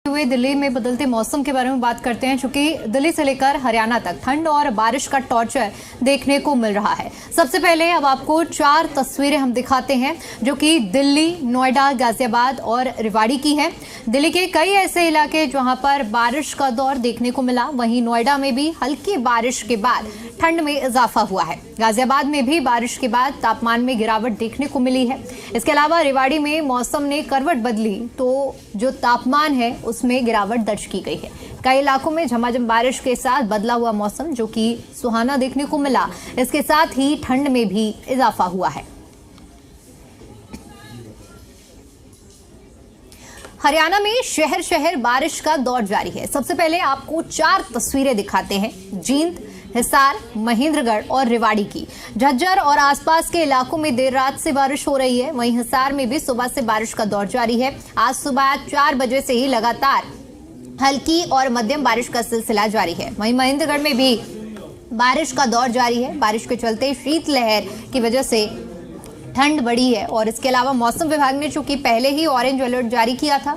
हुए दिल्ली में बदलते मौसम के बारे में बात करते हैं, चूंकि दिल्ली से लेकर हरियाणा तक ठंड और बारिश का टॉर्चर देखने को मिल रहा है। सबसे पहले अब आपको 4 तस्वीरें हम दिखाते हैं जो कि दिल्ली, नोएडा, गाजियाबाद और रेवाड़ी की है। दिल्ली के कई ऐसे इलाके जहां पर बारिश का दौर देखने को मिला, वहीं नोएडा में भी हल्की बारिश के बाद ठंड में इजाफा हुआ है। गाजियाबाद में भी बारिश के बाद तापमान में गिरावट देखने को मिली है। इसके अलावा रेवाड़ी में मौसम ने करवट बदली तो जो तापमान है उसमें गिरावट दर्ज की गई है। कई इलाकों में झमाझम बारिश के साथ बदला हुआ मौसम जो कि सुहाना देखने को मिला। इसके साथ ही ठंड में भी इजाफा हुआ है। हरियाणा में शहर शहर बारिश का दौर जारी है। सबसे पहले आपको 4 तस्वीरें दिखाते हैं जींद, हिसार, महेंद्रगढ़ और रेवाड़ी की। झज्जर और आसपास के इलाकों में देर रात से बारिश हो रही है। वहीं हिसार में भी सुबह से बारिश का दौर जारी है। आज सुबह 4 बजे से ही लगातार हल्की और मध्यम बारिश का सिलसिला जारी है। वहीं महेंद्रगढ़ में भी बारिश का दौर जारी है। बारिश के चलते शीतलहर की वजह से ठंड बढ़ी है। और इसके अलावा मौसम विभाग ने चूंकि पहले ही ऑरेंज अलर्ट जारी किया था,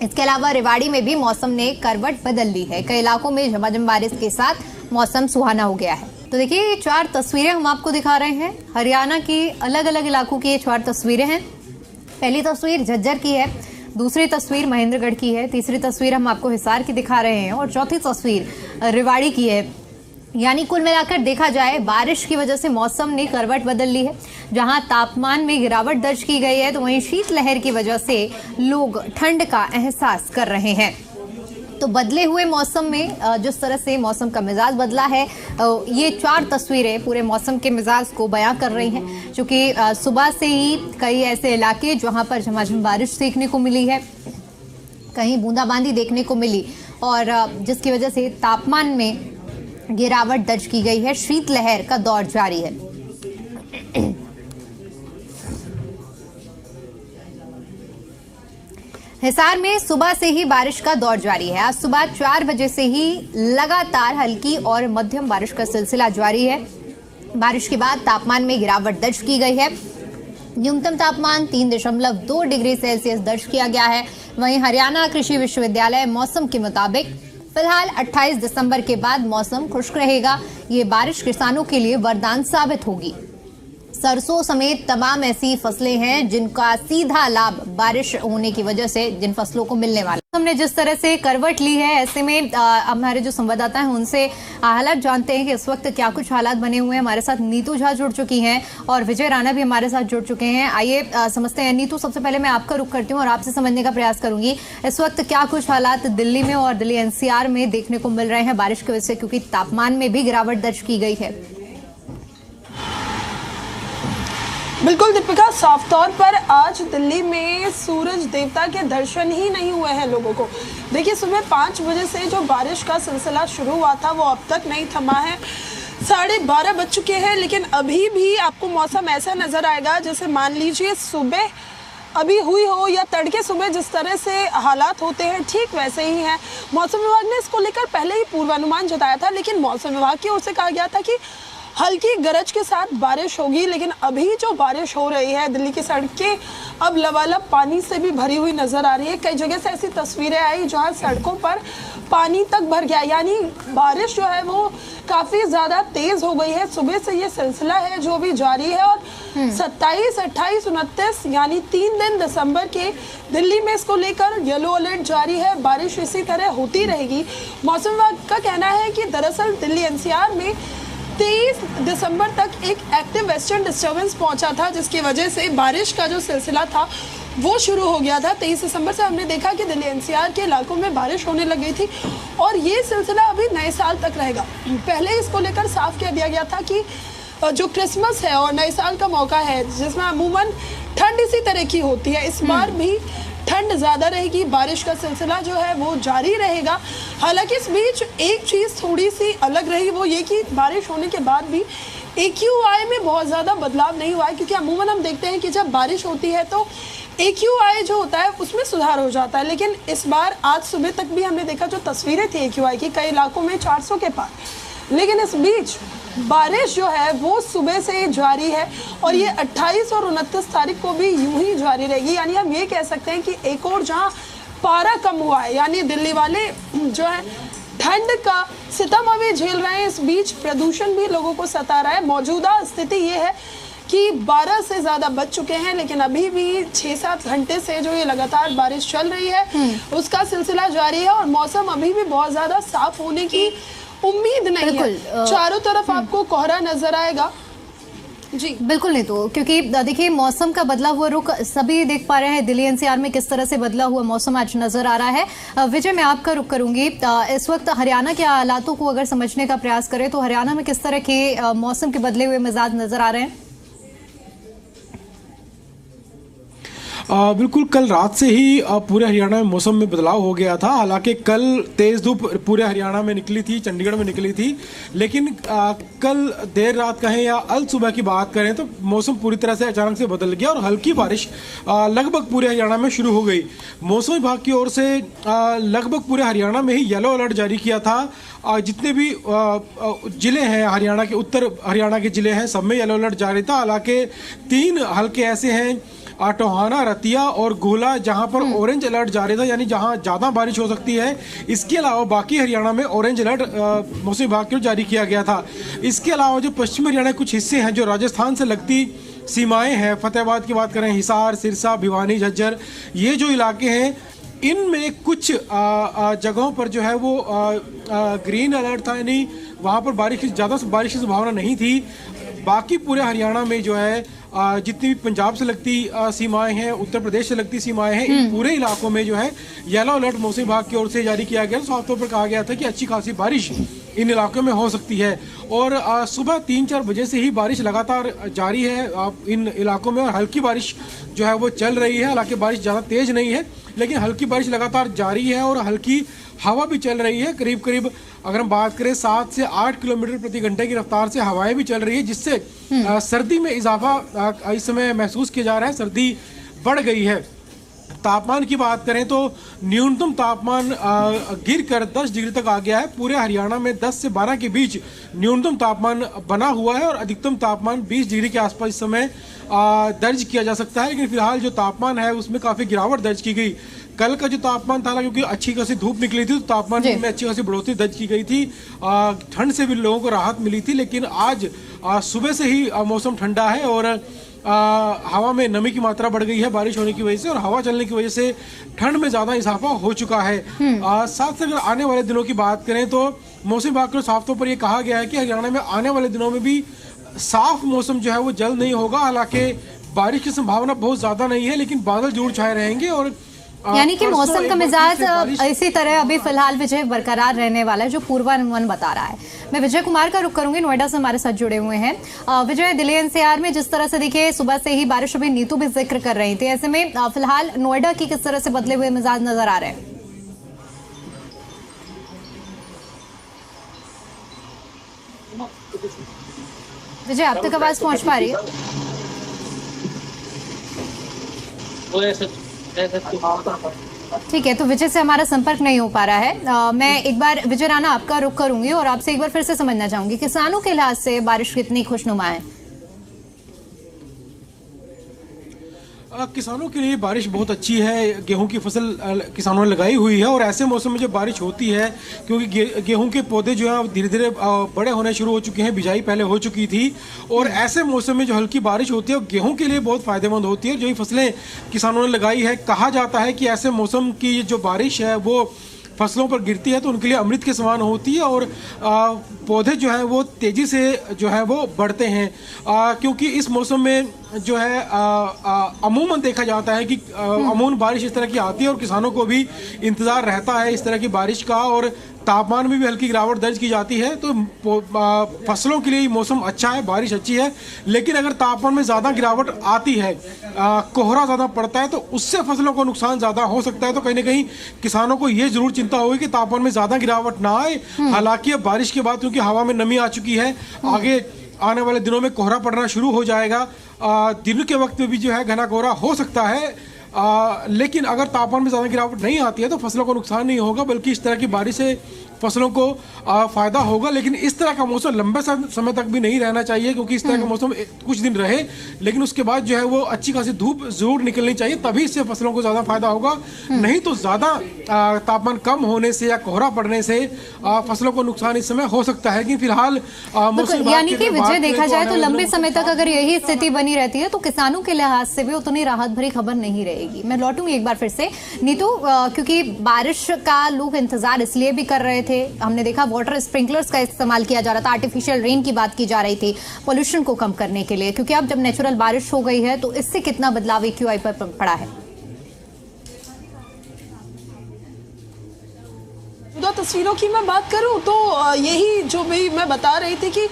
इसके अलावा रेवाड़ी में भी मौसम ने करवट बदल ली है। कई इलाकों में झमाझम बारिश के साथ मौसम सुहाना हो गया है। तो देखिए, ये 4 तस्वीरें हम आपको दिखा रहे हैं। हरियाणा की अलग अलग इलाकों की ये 4 तस्वीरें हैं। पहली तस्वीर झज्जर की है, दूसरी तस्वीर महेंद्रगढ़ की है, तीसरी तस्वीर हम आपको हिसार की दिखा रहे हैं और चौथी तस्वीर रेवाड़ी की है। यानी कुल मिलाकर देखा जाए, बारिश की वजह से मौसम ने करवट बदल ली है। जहां तापमान में गिरावट दर्ज की गई है तो वहीं शीतलहर की वजह से लोग ठंड का एहसास कर रहे हैं। तो बदले हुए मौसम में जिस तरह से मौसम का मिजाज बदला है, ये 4 तस्वीरें पूरे मौसम के मिजाज को बयां कर रही हैं। क्योंकि सुबह से ही कई ऐसे इलाके जहां पर झमाझम बारिश देखने को मिली है, कहीं बूंदाबांदी देखने को मिली और जिसकी वजह से तापमान में गिरावट दर्ज की गई है। शीतलहर का दौर जारी है। हिसार में सुबह से ही बारिश का दौर जारी है। आज सुबह 4 बजे से ही लगातार हल्की और मध्यम बारिश का सिलसिला जारी है। बारिश के बाद तापमान में गिरावट दर्ज की गई है। न्यूनतम तापमान 3.2 डिग्री सेल्सियस दर्ज किया गया है। वहीं हरियाणा कृषि विश्वविद्यालय मौसम के मुताबिक फिलहाल 28 दिसंबर के बाद मौसम खुश्क रहेगा। ये बारिश किसानों के लिए वरदान साबित होगी। सरसों समेत तमाम ऐसी फसलें हैं जिनका सीधा लाभ बारिश होने की वजह से जिन फसलों को मिलने वाला। हमने जिस तरह से करवट ली है, ऐसे में हमारे जो संवाददाता हैं उनसे हालात जानते हैं कि इस वक्त क्या कुछ हालात बने हुए हैं। हमारे साथ नीतू झा जुड़ चुकी हैं और विजय राणा भी हमारे साथ जुड़ चुके हैं। आइए समझते हैं। नीतू, सबसे पहले मैं आपका रुख करती हूँ और आपसे समझने का प्रयास करूंगी, इस वक्त क्या कुछ हालात दिल्ली में और दिल्ली एनसीआर में देखने को मिल रहे हैं बारिश की वजह से, क्योंकि तापमान में भी गिरावट दर्ज की गई है। बिल्कुल दीपिका, साफ तौर पर आज दिल्ली में सूरज देवता के दर्शन ही नहीं हुए हैं लोगों को। देखिए, सुबह 5 बजे से जो बारिश का सिलसिला शुरू हुआ था वो अब तक नहीं थमा है। 12:30 बज चुके हैं, लेकिन अभी भी आपको मौसम ऐसा नजर आएगा जैसे मान लीजिए सुबह अभी हुई हो या तड़के सुबह जिस तरह से हालात होते हैं ठीक वैसे ही हैं। मौसम विभाग ने इसको लेकर पहले ही पूर्वानुमान जताया था, लेकिन मौसम विभाग की ओर से कहा गया था कि हल्की गरज के साथ बारिश होगी। लेकिन अभी जो बारिश हो रही है, दिल्ली की सड़कें अब लबालब पानी से भी भरी हुई नजर आ रही है। कई जगह से ऐसी तस्वीरें आई जहां सड़कों पर पानी तक भर गया। यानी बारिश जो है वो काफी ज्यादा तेज हो गई है। सुबह से ये सिलसिला है जो भी जारी है और 27, 28, 29 यानी 3 दिन दिसंबर के दिल्ली में इसको लेकर येलो अलर्ट जारी है। बारिश इसी तरह होती रहेगी। मौसम विभाग का कहना है कि दरअसल दिल्ली एनसीआर में 23 दिसंबर तक एक एक्टिव वेस्टर्न डिस्टर्बेंस पहुंचा था, जिसकी वजह से बारिश का जो सिलसिला था वो शुरू हो गया था। 23 दिसंबर से हमने देखा कि दिल्ली एनसीआर के इलाकों में बारिश होने लग गई थी और ये सिलसिला अभी नए साल तक रहेगा। पहले इसको लेकर साफ कह दिया गया था कि जो क्रिसमस है और नए साल का मौका है जिसमें अमूमन ठंड इसी तरह की होती है, इस बार भी ठंड ज्यादा रहेगी। बारिश का सिलसिला जो है वो जारी रहेगा। हालांकि इस बीच एक चीज थोड़ी सी अलग रही, वो ये कि बारिश होने के बाद भी AQI में बहुत ज्यादा बदलाव नहीं हुआ है, क्योंकि अमूमन हम देखते हैं कि जब बारिश होती है तो AQI जो होता है उसमें सुधार हो जाता है। लेकिन इस बार आज सुबह तक भी हमने देखा जो तस्वीरें थी AQI की, कई इलाकों में 400 के पार। लेकिन इस बीच बारिश जो है वो सुबह से जारी है और ये 28 और 29 तारीख को भी यूं ही जारी रहेगी। यानी हम ये कह सकते हैं कि एक और जहां पारा कम हुआ है, यानी दिल्ली वाले जो है ठंड का सितम अभी झेल रहे हैं। इस बीच प्रदूषण भी लोगों को सता रहा है। मौजूदा स्थिति ये है कि 12 से ज़्यादा बज चुके हैं, लेकिन अभी भी 6-7 घंटे से जो ये लगातार बारिश चल रही है उसका सिलसिला जारी है और मौसम अभी भी बहुत ज़्यादा साफ होने की उम्मीद नहीं है। चारों तरफ आपको कोहरा नजर आएगा। जी बिल्कुल नहीं, तो क्योंकि देखिए मौसम का बदला हुआ रुख सभी देख पा रहे हैं। दिल्ली एनसीआर में किस तरह से बदला हुआ मौसम आज नजर आ रहा है। विजय, मैं आपका रुख करूंगी। इस वक्त हरियाणा के हालातों को अगर समझने का प्रयास करें तो हरियाणा में किस तरह के मौसम के बदले हुए मिजाज नजर आ रहे हैं? बिल्कुल, कल रात से ही पूरे हरियाणा में मौसम में बदलाव हो गया था। हालांकि कल तेज धूप पूरे हरियाणा में निकली थी, चंडीगढ़ में निकली थी, लेकिन कल देर रात कहें या अल सुबह की बात करें तो मौसम पूरी तरह से अचानक से बदल गया और हल्की बारिश लगभग पूरे हरियाणा में शुरू हो गई। मौसम विभाग की ओर से लगभग पूरे हरियाणा में ही येलो अलर्ट जारी किया था। जितने भी जिले हैं हरियाणा के, उत्तर हरियाणा के जिले हैं, सब में येलो अलर्ट जारी था। हालांकि 3 हल्के ऐसे हैं, टोहाना, रतिया और गोला, जहां पर ऑरेंज अलर्ट जारी था, यानी जहां ज़्यादा बारिश हो सकती है। इसके अलावा बाकी हरियाणा में ऑरेंज अलर्ट मौसम विभाग की ओर जारी किया गया था। इसके अलावा जो पश्चिमी हरियाणा के कुछ हिस्से हैं जो राजस्थान से लगती सीमाएं हैं, फतेहाबाद की बात करें, हिसार, सिरसा, भिवानी, झज्जर, ये जो इलाके हैं, इनमें कुछ जगहों पर जो है वो ग्रीन अलर्ट था, यानी वहाँ पर ज़्यादा बारिश की संभावना नहीं थी। बाकी पूरे हरियाणा में जो है जितनी भी पंजाब से लगती सीमाएं हैं, उत्तर प्रदेश से लगती सीमाएं हैं, इन पूरे इलाकों में जो है येलो अलर्ट मौसम विभाग की ओर से जारी किया गया। साफ तौर पर कहा गया था कि अच्छी खासी बारिश इन इलाकों में हो सकती है और सुबह 3-4 बजे से ही बारिश लगातार जारी है इन इलाकों में और हल्की बारिश जो है वो चल रही है। हालांकि बारिश ज़्यादा तेज नहीं है, लेकिन हल्की बारिश लगातार जारी है और हल्की हवा भी चल रही है। करीब करीब अगर हम बात करें 7 से 8 किलोमीटर प्रति घंटे की रफ्तार से हवाएं भी चल रही है, जिससे सर्दी में इजाफा इस समय महसूस किया जा रहा है। सर्दी बढ़ गई है। तापमान की बात करें तो न्यूनतम तापमान गिरकर 10 डिग्री तक आ गया है। पूरे हरियाणा में 10 से 12 के बीच न्यूनतम तापमान बना हुआ है और अधिकतम तापमान 20 डिग्री के आसपास इस समय दर्ज किया जा सकता है। लेकिन फिलहाल जो तापमान है उसमें काफ़ी गिरावट दर्ज की गई। कल का जो तापमान था, क्योंकि अच्छी खासी धूप निकली थी तो तापमान में अच्छी खासी बढ़ोतरी दर्ज की गई थी। ठंड से भी लोगों को राहत मिली थी, लेकिन आज सुबह से ही मौसम ठंडा है और हवा में नमी की मात्रा बढ़ गई है बारिश होने की वजह से और हवा चलने की वजह से ठंड में ज़्यादा इजाफा हो चुका है। साथ अगर आने वाले दिनों की बात करें तो मौसम विभाग को साफ तौर पर यह कहा गया है कि हरियाणा में आने वाले दिनों में भी साफ मौसम जो है वो जल्द नहीं होगा। हालांकि बारिश की संभावना बहुत ज़्यादा नहीं है, लेकिन बादल जरूर छाए रहेंगे और यानी कि मौसम का मिजाज इसी तरह अभी फिलहाल विजय बरकरार रहने वाला है, जो पूर्वानुमान बता रहा है। मैं विजय कुमार का रुख करूंगी, नोएडा से हमारे साथ जुड़े हुए हैं। विजय, दिल्ली एनसीआर में जिस तरह से देखिए सुबह से ही बारिश, अभी नीतू भी जिक्र कर रही थी, ऐसे में फिलहाल नोएडा की किस तरह से बदले हुए मिजाज नजर आ रहे हैं? विजय, आप तक आवाज पहुंच पा रही है? ठीक है, तो विजय से हमारा संपर्क नहीं हो पा रहा है। मैं एक बार विजय राणा आपका रुख करूंगी और आपसे एक बार फिर से समझना चाहूंगी, किसानों के लिहाज से बारिश कितनी खुशनुमा है? किसानों के लिए बारिश बहुत अच्छी है। गेहूं की फसल किसानों ने लगाई हुई है और ऐसे मौसम में जब बारिश होती है, क्योंकि गेहूं के पौधे जो हैं धीरे धीरे बड़े होने शुरू हो चुके हैं, बिजाई पहले हो चुकी थी और ऐसे मौसम में जो हल्की बारिश होती है वो गेहूं के लिए बहुत फायदेमंद होती है। जो ये फसलें किसानों ने लगाई है, कहा जाता है कि ऐसे मौसम की जो बारिश है वो फसलों पर गिरती है तो उनके लिए अमृत के समान होती है और पौधे जो हैं वो तेज़ी से जो है वो बढ़ते हैं। क्योंकि इस मौसम में जो है अमूमन देखा जाता है कि अमूमन बारिश इस तरह की आती है और किसानों को भी इंतज़ार रहता है इस तरह की बारिश का और तापमान में भी हल्की गिरावट दर्ज की जाती है। तो फसलों के लिए मौसम अच्छा है, बारिश अच्छी है। लेकिन अगर तापमान में ज़्यादा गिरावट आती है, कोहरा ज़्यादा पड़ता है, तो उससे फसलों को नुकसान ज़्यादा हो सकता है। तो कहीं ना कहीं किसानों को ये जरूर चिंता होगी कि तापमान में ज़्यादा गिरावट ना आए। हालांकि अब बारिश के बाद क्योंकि हवा में नमी आ चुकी है, आगे आने वाले दिनों में कोहरा पड़ना शुरू हो जाएगा। दिन के वक्त में भी जो है घना कोहरा हो सकता है। लेकिन अगर तापमान में ज़्यादा गिरावट नहीं आती है तो फसलों को नुकसान नहीं होगा, बल्कि इस तरह की बारिश से फसलों को फायदा होगा। लेकिन इस तरह का मौसम लंबे समय तक भी नहीं रहना चाहिए, क्योंकि इस तरह का मौसम कुछ दिन रहे लेकिन उसके बाद जो है वो अच्छी खासी धूप जरूर निकलनी चाहिए, तभी इससे फसलों को ज्यादा फायदा होगा। नहीं तो ज्यादा तापमान कम होने से या कोहरा पड़ने से फसलों को नुकसान इस समय हो सकता है। कि फिलहाल यानी कि विजय देखा जाए तो लंबे समय तक अगर यही स्थिति बनी रहती है तो किसानों के लिहाज से भी उतनी राहत भरी खबर नहीं रहेगी। मैं लौटूंगी एक बार फिर से नीतू, क्योंकि बारिश का लोग इंतजार इसलिए भी कर रहे थे, हमने देखा वाटर स्प्रिंकलर्स का इस्तेमाल किया जा रहा था, आर्टिफिशियल रेन की बात की जा रही थी पोल्यूशन को कम करने के लिए, क्योंकि अब जब नेचुरल बारिश हो गई है तो इससे कितना बदलाव AQI पर पड़ा है? तस्वीरों की मैं बात करूं तो यही जो भी मैं बता रही थी कि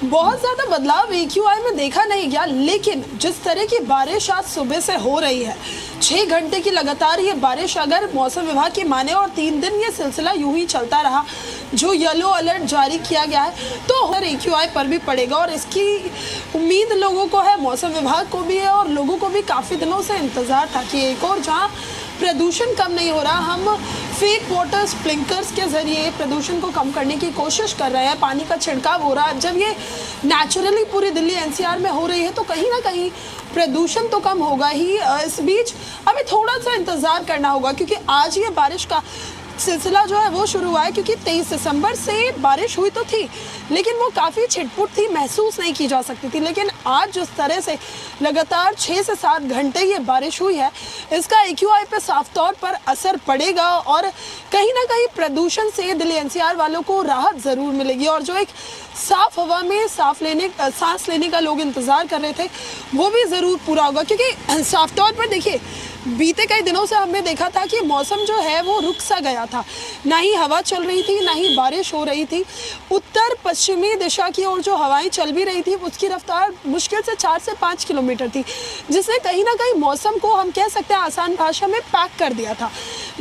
बहुत ज़्यादा बदलाव AQI में देखा नहीं गया, लेकिन जिस तरह की बारिश आज सुबह से हो रही है, 6 घंटे की लगातार ये बारिश अगर मौसम विभाग की माने और 3 दिन ये सिलसिला यूं ही चलता रहा, जो येलो अलर्ट जारी किया गया है, तो AQI पर भी पड़ेगा। और इसकी उम्मीद लोगों को है, मौसम विभाग को भी है और लोगों को भी काफ़ी दिनों से इंतज़ार था कि एक और जहाँ प्रदूषण कम नहीं हो रहा, हम फेक वाटर स्प्रिंकलर्स के जरिए प्रदूषण को कम करने की कोशिश कर रहे हैं, पानी का छिड़काव हो रहा है। जब ये नेचुरली पूरी दिल्ली NCR में हो रही है तो कहीं ना कहीं प्रदूषण तो कम होगा ही। इस बीच हमें थोड़ा सा इंतज़ार करना होगा, क्योंकि आज ये बारिश का सिलसिला जो है वो शुरू हुआ है, क्योंकि 23 दिसंबर से बारिश हुई तो थी लेकिन वो काफ़ी छिटपुट थी, महसूस नहीं की जा सकती थी। लेकिन आज जिस तरह से लगातार 6 से 7 घंटे ये बारिश हुई है, इसका AQI पे साफ तौर पर असर पड़ेगा और कहीं ना कहीं प्रदूषण से दिल्ली NCR वालों को राहत ज़रूर मिलेगी। और जो एक साफ हवा में सांस लेने का लोग इंतज़ार कर रहे थे वो भी ज़रूर पूरा होगा, क्योंकि साफ तौर पर देखिए बीते कई दिनों से हमने देखा था कि मौसम जो है वो रुक सा गया था, ना ही हवा चल रही थी ना ही बारिश हो रही थी। उत्तर पश्चिमी दिशा की ओर जो हवाएं चल भी रही थी उसकी रफ्तार मुश्किल से 4 से 5 किलोमीटर थी, जिसने कहीं ना कहीं मौसम को हम कह सकते हैं आसान भाषा में पैक कर दिया था।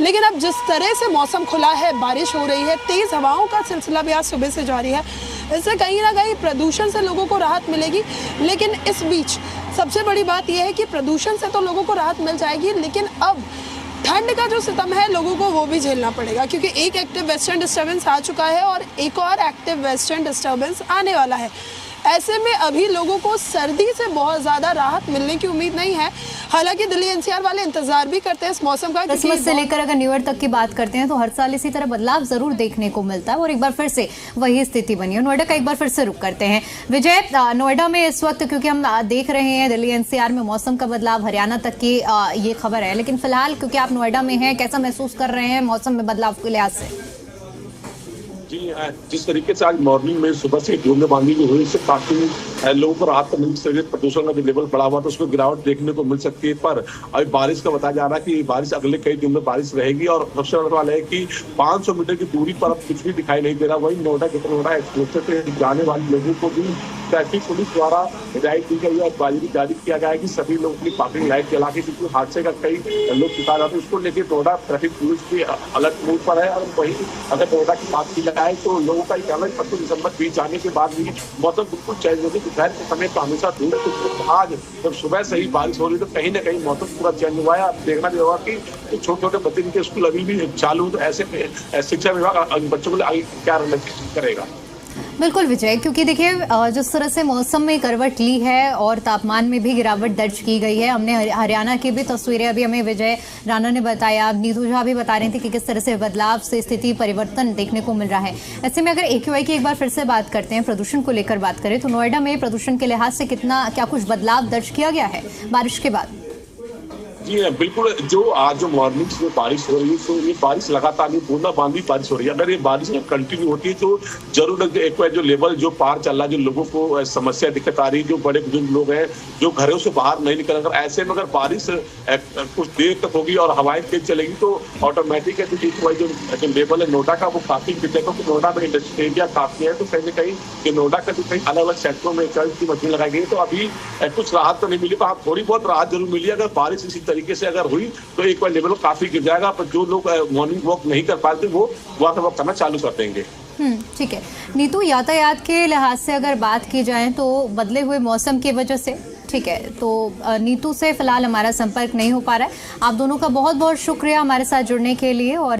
लेकिन अब जिस तरह से मौसम खुला है, बारिश हो रही है, तेज़ हवाओं का सिलसिला भी आज सुबह से जारी है, इससे कहीं ना कहीं प्रदूषण से लोगों को राहत मिलेगी। लेकिन इस बीच सबसे बड़ी बात यह है कि प्रदूषण से तो लोगों को राहत मिल जाएगी, लेकिन अब ठंड का जो सितम है लोगों को वो भी झेलना पड़ेगा, क्योंकि एक एक्टिव वेस्टर्न डिस्टर्बेंस आ चुका है और एक और एक्टिव वेस्टर्न डिस्टर्बेंस आने वाला है। ऐसे में अभी लोगों को सर्दी से बहुत ज़्यादा राहत मिलने की उम्मीद नहीं है। हालांकि दिल्ली NCR वाले इंतजार भी करते हैं इस मौसम का। क्रिसमस से लेकर अगर न्यू ईयर तक की बात करते हैं तो हर साल इसी तरह बदलाव जरूर देखने को मिलता है और एक बार फिर से वही स्थिति बनी है। नोएडा का एक बार फिर से रुख करते हैं। विजय, नोएडा में इस वक्त क्योंकि हम देख रहे हैं दिल्ली NCR में मौसम का बदलाव, हरियाणा तक की ये खबर है, लेकिन फिलहाल क्योंकि आप नोएडा में हैं, कैसा महसूस कर रहे हैं मौसम में बदलाव के लिहाज से? जी, जिस तरीके से आज मॉर्निंग में सुबह से बूंदाबांदी जो हुई, इससे काफी लोगों को राहत मिल सकती है। प्रदूषण का जो लेवल बढ़ा हुआ तो उसको गिरावट देखने को मिल सकती है। पर अभी बारिश का बताया जा रहा है कि बारिश अगले कई दिन में बारिश रहेगी और सबसे बड़ा सवाल है कि 500 मीटर की दूरी पर अब कुछ भी दिखाई नहीं दे रहा। वही नोएडा एक्सप्रेस से जाने वाले लोगों को भी ट्रैफिक पुलिस द्वारा हिदायत दी गई है, एडवाइजरी जारी किया गया है कि सभी लोग अपनी पार्किंग लाइट जला के, क्योंकि हादसे का कई लोग शिकार जाते हैं, उसको लेकर नोएडा ट्रैफिक पुलिस भी अलर्ट मोड पर है। और वहीं अगर नोएडा की बात की जाए तो लोगों का कहना है 25 दिसंबर बीत जाने के बाद भी मौसम बिल्कुल चेंज होगी। दोपहर के समय तो हमेशा धूप, तो आज जब सुबह से ही बारिश हो रही है तो कहीं ना कहीं मौसम पूरा चेंज हुआ है। आप देखना भी होगा कि छोटे छोटे बच्चे के स्कूल अभी भी चालू, तो ऐसे शिक्षा विभाग बच्चों को लिए क्या रणनीति करेगा? बिल्कुल विजय, क्योंकि देखिए जिस तरह से मौसम में करवट ली है और तापमान में भी गिरावट दर्ज की गई है, हमने हरियाणा की भी तस्वीरें अभी हमें विजय राणा ने बताया, नीतू झा भी बता रही थी कि किस तरह से बदलाव से स्थिति परिवर्तन देखने को मिल रहा है। ऐसे में अगर AQI की एक बार फिर से बात करते हैं, प्रदूषण को लेकर बात करें तो नोएडा में प्रदूषण के लिहाज से क्या कुछ बदलाव दर्ज किया गया है बारिश के बाद? जी बिल्कुल, जो आज जो मॉर्निंग में बारिश हो रही है तो ये बारिश लगातार बूंदाबांदी बारिश हो रही है। अगर ये बारिश कंटिन्यू होती है तो जरूर एक जो लेवल जो पार चल रहा है, जो लोगों को समस्या दिक्कत आ रही है, जो बड़े बुजुर्ग लोग हैं जो घरों से बाहर नहीं निकल, अगर ऐसे में अगर बारिश कुछ देर तक होगी और हवाएं तेज चलेगी तो ऑटोमेटिक जो लेवल है नोएडा का वो काफी गिर जाएगा। क्योंकि नोएडा में इंडस्ट्री एरिया काफी है, तो कहीं ना कहीं नोएडा का जो कई अलग अलग सेक्टरों में की मशीन लगाई गई, तो अभी कुछ राहत तो नहीं मिली, पर थोड़ी बहुत राहत जरूर मिली। अगर बारिश इसी तरीके से अगर हुई तो एक बार लेवल काफी गिर जाएगा, पर जो लोग मॉर्निंग वॉक नहीं कर पाते वो वॉक करना चालू कर देंगे। ठीक है नीतू, यातायात के लिहाज से अगर बात की जाए तो बदले हुए मौसम की वजह से, ठीक है, तो नीतू से फिलहाल हमारा संपर्क नहीं हो पा रहा है। आप दोनों का बहुत बहुत शुक्रिया हमारे साथ जुड़ने के लिए। और